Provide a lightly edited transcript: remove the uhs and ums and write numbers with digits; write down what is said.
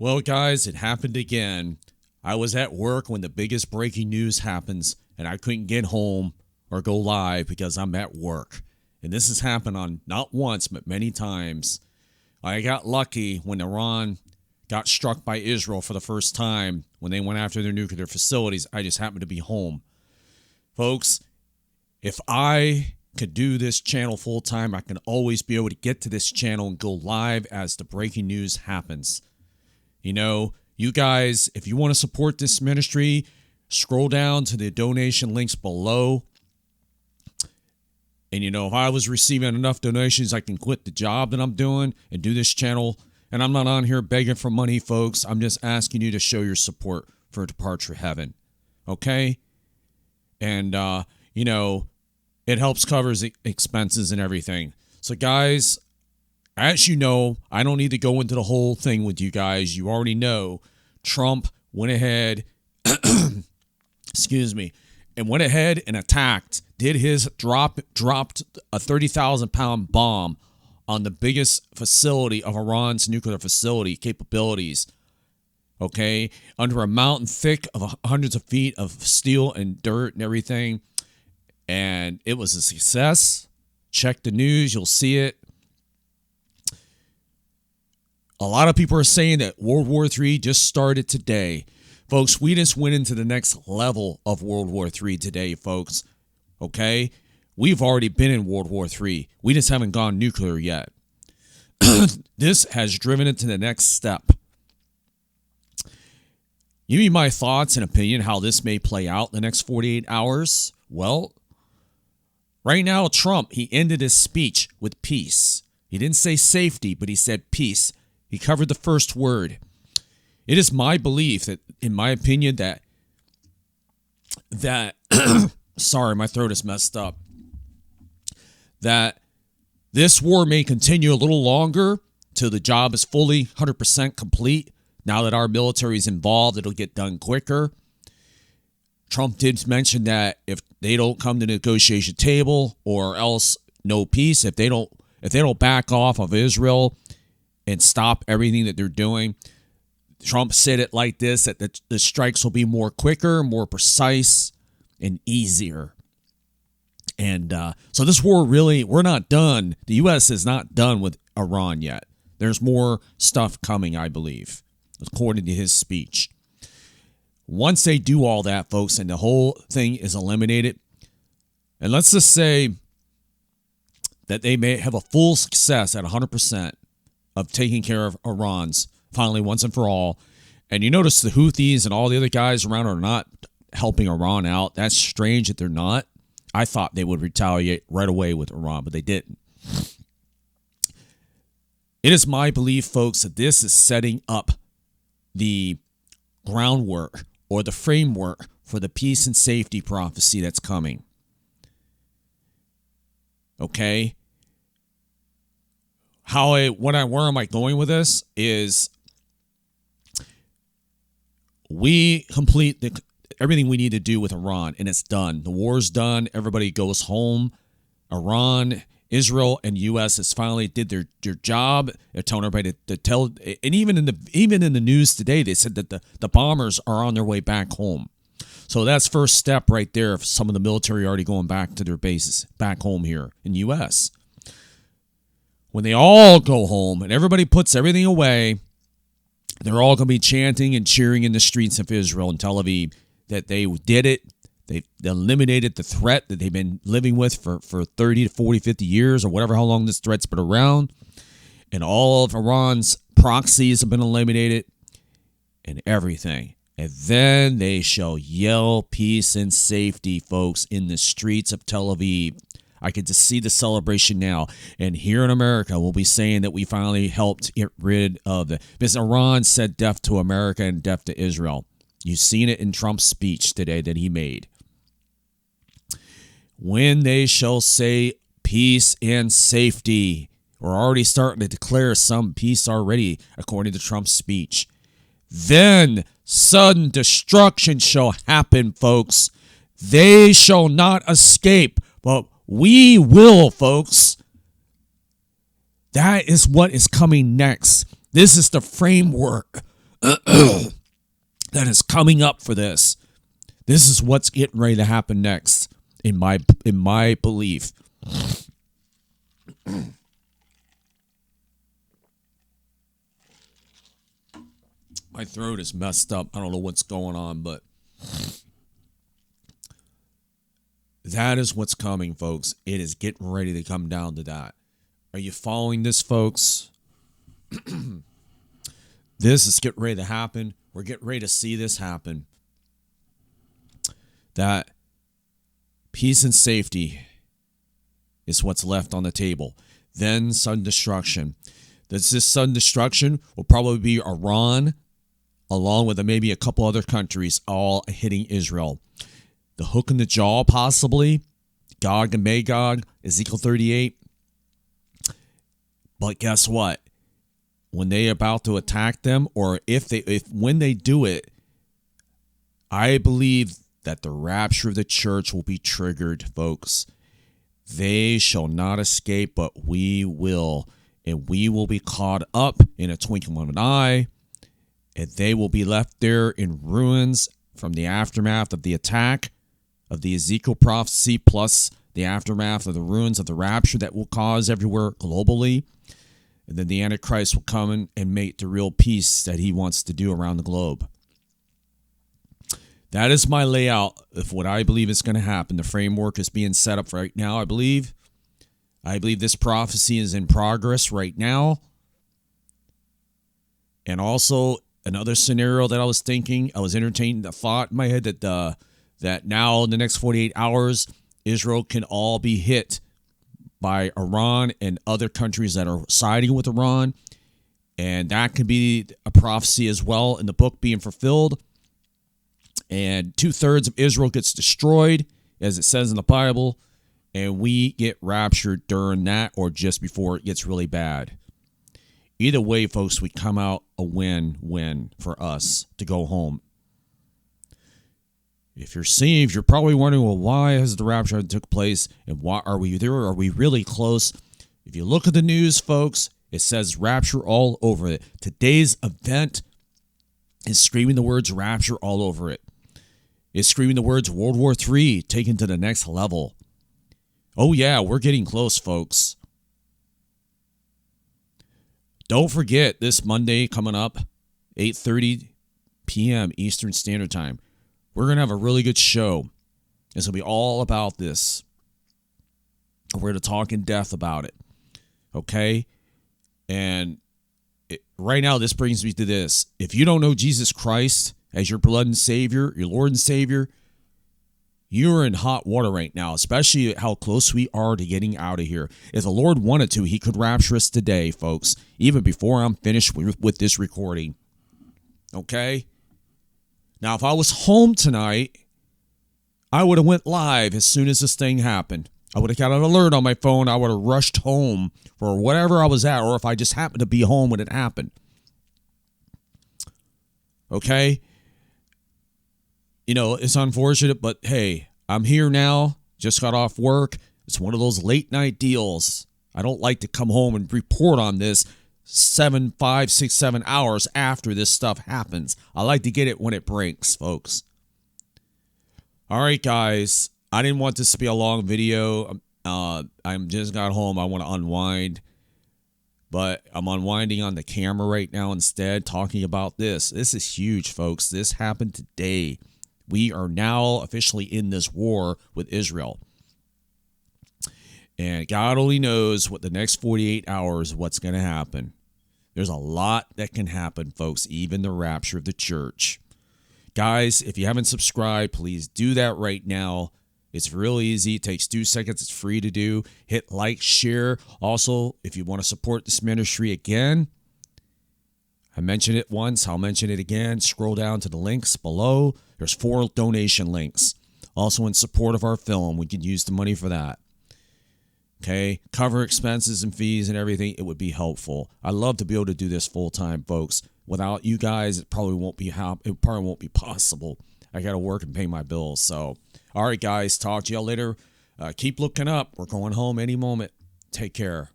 Well, guys, it happened again. I was at work when the biggest breaking news happens, and I couldn't get home or go live because I'm at work. And this has happened on not once, but many times. I got lucky when Iran got struck by Israel for the first time when they went after their nuclear facilities. I just happened to be home. Folks, if I could do this channel full time, I can always be able to get to this channel and go live as the breaking news happens. You know, you guys, if you want to support this ministry, scroll down to the donation links below. And, you know, if I was receiving enough donations, I can quit the job that I'm doing and do this channel. And I'm not on here begging for money, folks. I'm just asking you to show your support for Departure Heaven. Okay? And, you know, it helps covers expenses and everything. So, guys, as you know, I don't need to go into the whole thing with you guys. You already know Trump went ahead, excuse me, and went ahead and attacked, did his dropped a 30,000-pound bomb on the biggest facility of Iran's nuclear facility capabilities, okay, under a mountain thick of hundreds of feet of steel and dirt and everything, and it was a success. Check the news, you'll see it. A lot of people are saying that World War III just started today. Folks, we just went into the next level of World War III today, folks. Okay? We've already been in World War III. We just haven't gone nuclear yet. This has driven it to the next step. Give me my thoughts and opinion how this may play out in the next 48 hours. Well, right now, Trump, he ended his speech with peace. He didn't say safety, but he said peace. He covered the first word. It is my belief that, in my opinion, that sorry, my throat is messed up, that this war may continue a little longer till the job is fully 100% complete. Now that our military is involved, it'll get done quicker. Trump did mention that if they don't come to the negotiation table or else no peace, if they don't back off of Israel and stop everything that they're doing. Trump said it like this, that the strikes will be more quicker, more precise, and easier. And so this war really, we're not done. The U.S. is not done with Iran yet. There's more stuff coming, I believe, according to his speech. Once they do all that, folks, and the whole thing is eliminated, and let's just say that they may have a full success at 100%, of taking care of Iran's finally once and for all. And you notice the Houthis and all the other guys around are not helping Iran out. That's strange that they're not. I thought they would retaliate right away with Iran, but they didn't. It is my belief, folks, that this is setting up the groundwork or the framework for the peace and safety prophecy that's coming. Okay? Where am I going with this is we complete everything we need to do with Iran, and it's done. The war's done. Everybody goes home. Iran, Israel, and U.S. has finally did their job. They're telling everybody to tell, and even in the news today, they said that the bombers are on their way back home. So that's first step right there. Of some of the military already going back to their bases back home here in U.S. When they all go home and everybody puts everything away, they're all going to be chanting and cheering in the streets of Israel and Tel Aviv that they did it. They eliminated the threat that they've been living with for 30 to 40, 50 years or whatever, how long this threat's been around. And all of Iran's proxies have been eliminated and everything. And then they shall yell peace and safety, folks, in the streets of Tel Aviv. I can just see the celebration now. And here in America, we'll be saying that we finally helped get rid of because Iran said death to America and death to Israel. You've seen it in Trump's speech today that he made. When they shall say peace and safety, we're already starting to declare some peace already, according to Trump's speech. Then sudden destruction shall happen, folks. They shall not escape, but we will, folks. That is what is coming next. This is the framework that is coming up for this. This is what's getting ready to happen next, in my belief. My throat is messed up. I don't know what's going on, but that is what's coming, folks. It is getting ready to come down to that. Are you following this, folks? This is getting ready to happen. We're getting ready to see this happen. That peace and safety is what's left on the table. Then sudden destruction. This sudden destruction will probably be Iran, along with maybe a couple other countries, all hitting Israel. The hook in the jaw, possibly. Gog and Magog, Ezekiel 38. But guess what? When they're about to attack them, or when they do it, I believe that the rapture of the church will be triggered, folks. They shall not escape, but we will. And we will be caught up in a twinkling of an eye. And they will be left there in ruins from the aftermath of the attack of the Ezekiel prophecy, plus the aftermath of the ruins of the rapture that will cause everywhere globally. And then the Antichrist will come in and make the real peace that he wants to do around the globe. That is my layout of what I believe is going to happen. The framework is being set up right now, I believe. I believe this prophecy is in progress right now. And also, another scenario that I was thinking, I was entertaining the thought in my head that now in the next 48 hours, Israel can all be hit by Iran and other countries that are siding with Iran. And that could be a prophecy as well in the book being fulfilled. And 2/3 of Israel gets destroyed, as it says in the Bible. And we get raptured during that or just before it gets really bad. Either way, folks, we come out a win-win for us to go home. If you're saved, you're probably wondering, well, why has the rapture took place? And why are we there? Are we really close? If you look at the news, folks, it says rapture all over it. Today's event is screaming the words rapture all over it. It's screaming the words World War III taken to the next level. Oh, yeah, we're getting close, folks. Don't forget, this Monday coming up, 8:30 p.m. Eastern Standard Time. We're going to have a really good show. It's going to be all about this. We're going to talk in depth about it. Okay? And right now, this brings me to this. If you don't know Jesus Christ as your blood and Savior, your Lord and Savior, you're in hot water right now, especially how close we are to getting out of here. If the Lord wanted to, he could rapture us today, folks, even before I'm finished with this recording. Okay? Now, if I was home tonight, I would have went live as soon as this thing happened. I would have got an alert on my phone. I would have rushed home for whatever I was at, or if I just happened to be home when it happened. Okay? You know, it's unfortunate, but hey, I'm here now. Just got off work. It's one of those late night deals. I don't like to come home and report on this 5, 6, 7 hours after this stuff happens. I like to get it when it breaks, folks. All right, guys. I didn't want this to be a long video. I'm just got home. I want to unwind. But I'm unwinding on the camera right now instead, talking about this. This is huge, folks. This happened today. We are now officially in this war with Israel. And God only knows what the next 48 hours, what's going to happen. There's a lot that can happen, folks, even the rapture of the church. Guys, if you haven't subscribed, please do that right now. It's real easy. It takes 2 seconds. It's free to do. Hit like, share. Also, if you want to support this ministry again, I mentioned it once. I'll mention it again. Scroll down to the links below. There's 4 donation links. Also, in support of our film, we can use the money for that. Okay, cover expenses and fees and everything. It would be helpful. I'd love to be able to do this full time, folks. Without you guys, it probably won't be possible. I got to work and pay my bills. So, all right, guys, talk to y'all later. Keep looking up. We're going home any moment. Take care.